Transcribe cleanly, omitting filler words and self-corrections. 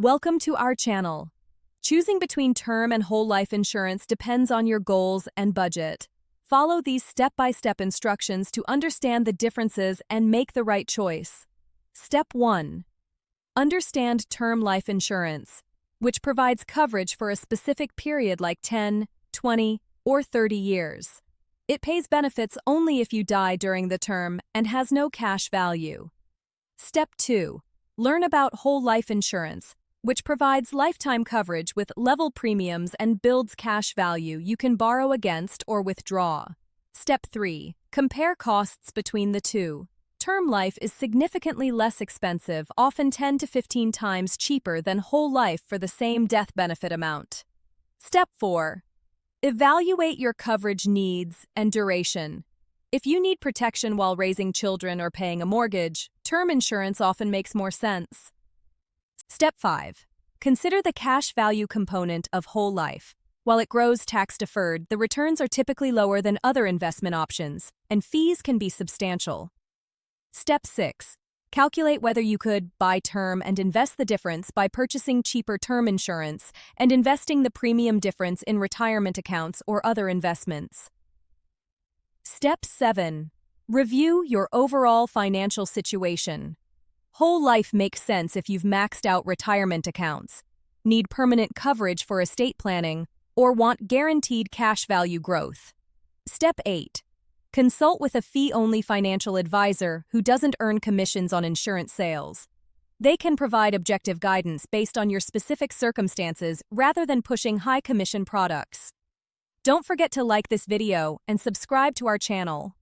Welcome to our channel. Choosing between term and whole life insurance depends on your goals and budget. Follow these step-by-step instructions to understand the differences and make the right choice. Step 1. Understand term life insurance, which provides coverage for a specific period like 10, 20, or 30 years. It pays benefits only if you die during the term and has no cash value. Step 2. Learn about whole life insurance, which provides lifetime coverage with level premiums and builds cash value you can borrow against or withdraw. Step 3. Compare costs between the two. Term life is significantly less expensive, often 10 to 15 times cheaper than whole life for the same death benefit amount. Step 4. Evaluate your coverage needs and duration. If you need protection while raising children or paying a mortgage, term insurance often makes more sense. Step 5. Consider the cash value component of whole life. While it grows tax-deferred, the returns are typically lower than other investment options, and fees can be substantial. Step 6. Calculate whether you could buy term and invest the difference by purchasing cheaper term insurance and investing the premium difference in retirement accounts or other investments. Step 7. Review your overall financial situation. Whole life makes sense if you've maxed out retirement accounts, need permanent coverage for estate planning, or want guaranteed cash value growth. Step 8. Consult with a fee-only financial advisor who doesn't earn commissions on insurance sales. They can provide objective guidance based on your specific circumstances rather than pushing high-commission products. Don't forget to like this video and subscribe to our channel.